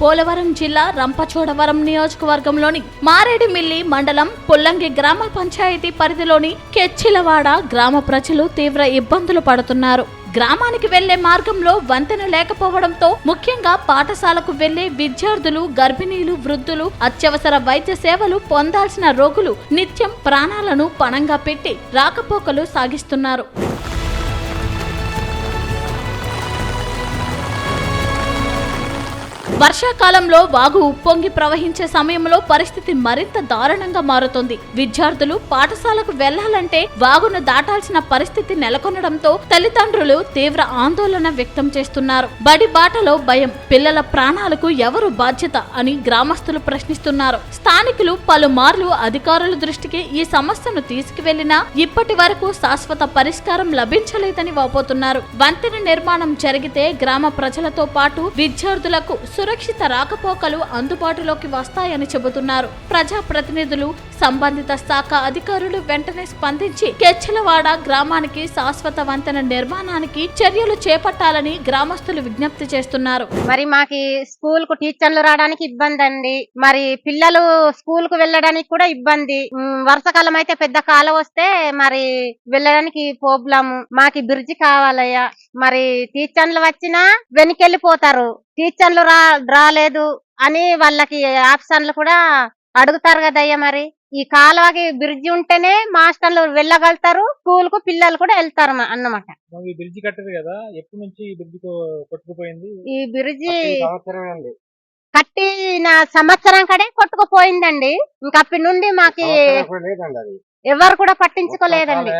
పోలవరం జిల్లా రంపచోడవరం నియోజకవర్గంలోని మారేడుమిల్లి మండలం పుల్లంగి గ్రామ పంచాయతీ పరిధిలోని కెచ్చిలవాడ గ్రామ ప్రజలు తీవ్ర ఇబ్బందులు పడుతున్నారు. గ్రామానికి వెళ్లే మార్గంలో వంతెన లేకపోవడంతో ముఖ్యంగా పాఠశాలకు వెళ్లే విద్యార్థులు, గర్భిణీలు, వృద్ధులు, అత్యవసర వైద్య సేవలు పొందాల్సిన రోగులు నిత్యం ప్రాణాలను పణంగా పెట్టి రాకపోకలు సాగిస్తున్నారు. వర్షాకాలంలో వాగు ఉప్పొంగి ప్రవహించే సమయంలో పరిస్థితి మరింత దారుణంగా మారుతుంది. విద్యార్థులు పాఠశాలకు వెళ్లాలంటే వాగును దాటాల్సిన పరిస్థితి నెలకొనడంతో తల్లిదండ్రులు తీవ్ర ఆందోళన వ్యక్తం చేస్తున్నారు. బడి బాటలో భయం, పిల్లల ప్రాణాలకు ఎవరు బాధ్యత అని గ్రామస్తులు ప్రశ్నిస్తున్నారు. స్థానికులు పలుమార్లు అధికారుల దృష్టికి ఈ సమస్యను తీసుకువెళ్లినా ఇప్పటి వరకు శాశ్వత పరిష్కారం లభించలేదని వాపోతున్నారు. వంతెన నిర్మాణం జరిగితే గ్రామ ప్రజలతో పాటు విద్యార్థులకు సురక్షిత రాకపోకలు అందుబాటులోకి వస్తాయని చెబుతున్నారు. ప్రజాప్రతినిధులు, సంబంధిత శాఖ అధికారులు వెంటనే స్పందించి కెచ్చలవాడ గ్రామానికి శాశ్వత వంతెన నిర్మాణానికి చర్యలు చేపట్టాలని గ్రామస్తులు విజ్ఞప్తి చేస్తున్నారు. మరి మాకి స్కూల్ కు టీచర్లు రావడానికి ఇబ్బంది అండి. మరి పిల్లలు స్కూల్ కు వెళ్ళడానికి కూడా ఇబ్బంది. వర్షాకాలం అయితే పెద్ద కాలం వస్తే మరి వెళ్ళడానికి ప్రాబ్లం. మాకి బ్రిడ్జి కావాలయ్యా. మరి టీచర్లు వచ్చినా వెనకెళ్ళిపోతారు. టీచర్లు రాలేదు అని వాళ్ళకి ఆప్షన్లు కూడా అడుగుతారు కదయ్యా. మరి ఈ కాలువకి బ్రిడ్జి ఉంటేనే మాస్టర్లు వెళ్ళగలుగుతారు, స్కూల్ కు పిల్లలు కూడా వెళ్తారు అన్నమాట. బ్రిడ్జి కట్టారు కదా, ఎప్పటి నుంచి ఈ బ్రిడ్జి కొట్టుకుపోయింది? ఈ బ్రిడ్జి కట్టిన సంవత్సరం కడే కొట్టుకుపోయిందండి. ఇంకా అప్పటి నుండి మాకి ఎవరు కూడా పట్టించుకోలేదండి.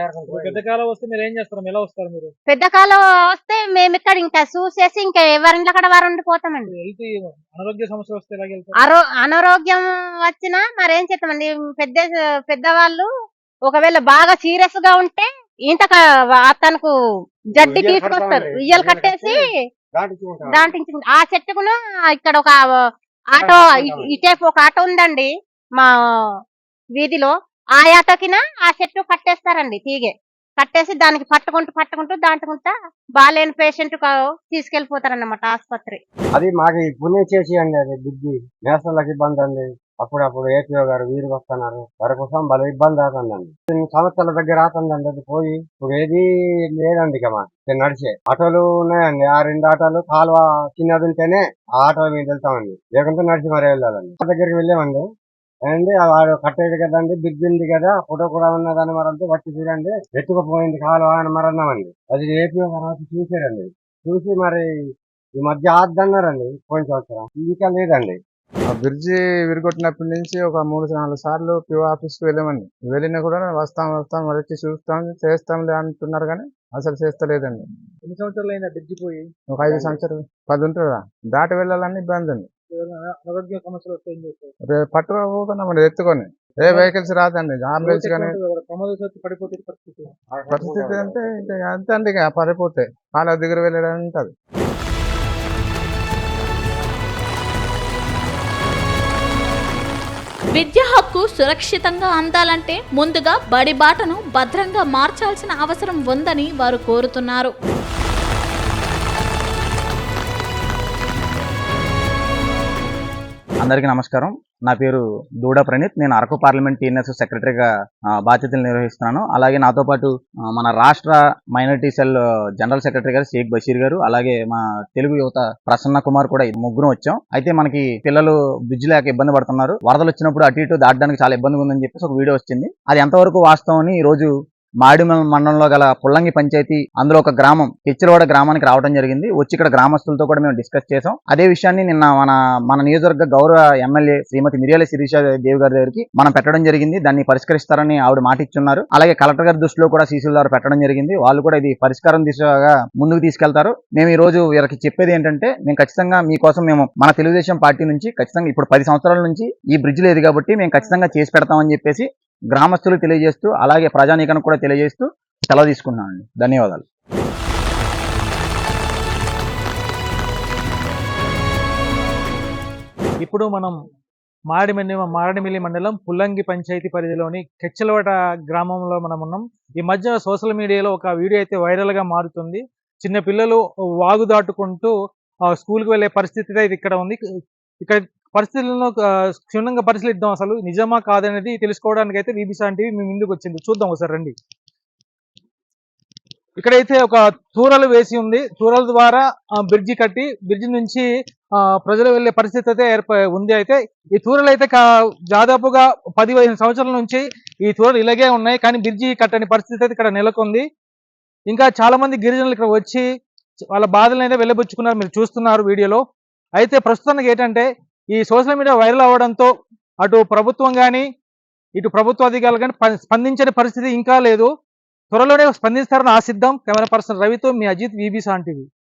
పెద్ద కాలం వస్తే మీరు ఏం చేస్తారు? ఎలా వస్తారు మీరు? పెద్ద కాలం వస్తే మేము ఇక్కడ ఇంకా చూసేసి ఇంకా ఎవరింట్లో కూడా వారు ఉండిపోతామండి. అనారోగ్య సమస్య వస్తే అనారోగ్యం వచ్చినా మరేం చేస్తామండి. పెద్దవాళ్ళు ఒకవేళ బాగా సీరియస్ గా ఉంటే ఇంత తనకు జడ్డి తీసుకొస్తారు, ఉయ్యలు కట్టేసి దాంట్లో ఆ చెట్టుకును ఇక్కడ ఒక ఆటో, ఇటేపు ఒక ఆటో ఉందండి మా వీధిలో. ఆ ఆటోకినా ఆ చెట్టు కట్టేస్తారండి. తీగే కట్టేసి దానికి పట్టుకుంటూ దాటుకుంటా బాలేని పేషెంట్ తీసుకెళ్లిపోతారన్నమాట ఆసుపత్రి. అది మాకు పుణ్యం చేసి అండి. అది బుద్ధి నేషనల్కి ఇబ్బంది అండి. అప్పుడప్పుడు ఏపీఓ గారు వీరికి వస్తున్నారు, వారి కోసం భలే ఇబ్బంది అవుతుందండి. 2 సంవత్సరాల దగ్గర అవుతుందండి. అది పోయి ఇప్పుడు ఏది లేదండి. ఇక మాకు నడిచే ఆటోలు ఉన్నాయండి. ఆ 2 ఆటోలు కాలువ చిన్నది ఉంటేనే ఆ ఆటోల మీద వెళ్తామండి, లేకుంటే నడిచి మరీ వెళ్ళాలండి. దగ్గరికి వెళ్ళామండి. అండి వాడు కట్టేది కదండి, బ్రిడ్జ్ ఉంది కదా, ఫోటో కూడా ఉన్నదని మరంటే వచ్చి చూడండి ఎత్తుకుపోయింది కాలువ అని మరి అన్నామండి. అది ఏపీఓ తర్వాత చూసారండి. చూసి మరి ఈ మధ్య ఆద్దన్నారండి పోయిన సంవత్సరం. ఇంకా లేదండి. ఆ బ్రిడ్జి విరగొట్టినప్పటి నుంచి ఒక 3-4 సార్లు పిఓ ఆఫీస్ కి వెళ్ళామండి. వెళ్ళినా కూడా వస్తాం వచ్చి చూస్తాం చేస్తాంలే అంటున్నారు కానీ అసలు చేస్తలేదండి. ఎన్ని సంవత్సరాలు అయిందా బ్రిడ్జి పోయి? ఒక 5 సంవత్సరాలు 10 ఉంటుందా. దాటి వెళ్ళాలని ఇబ్బంది అండి. అనారోగ్య సమస్యలు వస్తే ఏం చేస్తారు? రేపు పట్టుకోపోతున్నామండి ఎత్తుకొని. ఏ వెహికల్స్ రాదండి, అంబులెన్స్ కానీ. పడిపోతే పరిస్థితి అంటే అంతే అండి. ఇక పడిపోతే కాలువ దగ్గర వెళ్ళడం ఉంటుంది. విద్యా హక్కు సురక్షితంగా అందాలంటే ముందుగా బడి బాటను భద్రంగా మార్చాల్సిన అవసరం ఉందని వారు కోరుతున్నారు. అందరికీ నమస్కారం. నా పేరు దూడా ప్రణీత్. నేను అరకు పార్లమెంట్ టీఎన్ఎస్ సెక్రటరీగా బాధ్యతలు నిర్వహిస్తున్నాను. అలాగే నాతో పాటు మన రాష్ట్ర మైనారిటీ సెల్ జనరల్ సెక్రటరీ గారు షేక్ బషీర్ గారు, అలాగే మా తెలుగు యువత ప్రసన్న కుమార్ కూడా ముగ్గురు వచ్చాం. అయితే మనకి పిల్లలు బ్రిడ్జ్ లేక ఇబ్బంది పడుతున్నారు. వరదలు వచ్చినప్పుడు అటు ఇటు దాటడానికి చాలా ఇబ్బందిగా ఉందని చెప్పేసి ఒక వీడియో వచ్చింది. అది ఎంతవరకు వాస్తవం అని ఈ రోజు మారేడుమిల్లి మండలంలో గల పుల్లంగి పంచాయతీ అందులో ఒక గ్రామం కెచ్చిలవాడ గ్రామానికి రావడం జరిగింది. వచ్చి ఇక్కడ గ్రామస్తులతో కూడా మేము డిస్కస్ చేసాం. అదే విషయాన్ని నిన్న మన నియోజకవర్గ గౌరవ ఎమ్మెల్యే శ్రీమతి మిర్యాల శిరీష దేవి గారి దగ్గరికి మనం పెట్టడం జరిగింది. దాన్ని పరిష్కరిస్తారని ఆవిడ మాట ఇచ్చున్నారు. అలాగే కలెక్టర్ గారి దృష్టిలో కూడా సీసీల ద్వారా పెట్టడం జరిగింది. వాళ్ళు కూడా ఇది పరిష్కారం దిశగా ముందుకు తీసుకెళ్తారు. మేము ఈ రోజు వీళ్ళకి చెప్పేది ఏంటంటే, మేము ఖచ్చితంగా మీకోసం మేము మన తెలుగుదేశం పార్టీ నుంచి ఖచ్చితంగా ఇప్పుడు 10 సంవత్సరాల నుంచి ఈ బ్రిడ్జ్ లేదు కాబట్టి మేము ఖచ్చితంగా చేసి పెడతామని చెప్పేసి గ్రామస్తులు తెలియజేస్తూ, అలాగే ప్రజానీకానికి కూడా తెలియజేస్తూ సెలవు తీసుకున్నానండి. ధన్యవాదాలు. ఇప్పుడు మనం మారేడుమిల్లి మండలం పుల్లంగి పంచాయతీ పరిధిలోని కెచ్చలవాడ గ్రామంలో మనం ఉన్నాం. ఈ మధ్య సోషల్ మీడియాలో ఒక వీడియో అయితే వైరల్ గా మారుతుంది. చిన్న పిల్లలు వాగు దాటుకుంటూ స్కూల్కి వెళ్ళే పరిస్థితి అయితే ఇక్కడ ఉంది. ఇక్కడ పరిస్థితులను క్షుణ్ణంగా పరిశీలిద్దాం. అసలు నిజమా కాదనేది తెలుసుకోవడానికి అయితే వీబీసాన్ టీవీ మీ ముందుకు వచ్చింది. చూద్దాం ఒకసారి రండి. ఇక్కడైతే ఒక తూరలు వేసి ఉంది. తూరల ద్వారా బ్రిడ్జి కట్టి బ్రిడ్జి నుంచి ప్రజలు వెళ్లే పరిస్థితి అయితే ఉంది. అయితే ఈ తూరలు అయితే దాదాపుగా 10-15 సంవత్సరాల నుంచి ఈ తూరలు ఇలాగే ఉన్నాయి. కానీ బ్రిడ్జి కట్టని పరిస్థితి అయితే ఇక్కడ నెలకొంది. ఇంకా చాలా మంది గిరిజనులు ఇక్కడ వచ్చి వాళ్ళ బాధలను అయితే వెళ్ళబుచ్చుకున్నారు. మీరు చూస్తున్నారు వీడియోలో. అయితే ప్రస్తుతానికి ఏంటంటే ఈ సోషల్ మీడియా వైరల్ అవ్వడంతో అటు ప్రభుత్వం కానీ ఇటు ప్రభుత్వ అధికారులు కానీ స్పందించని పరిస్థితి ఇంకా లేదు. త్వరలోనే స్పందిస్తారని ఆశిద్దాం. కెమెరా పర్సన్ రవితో మీ అజిత్, వీబీసాన్ టీవీ.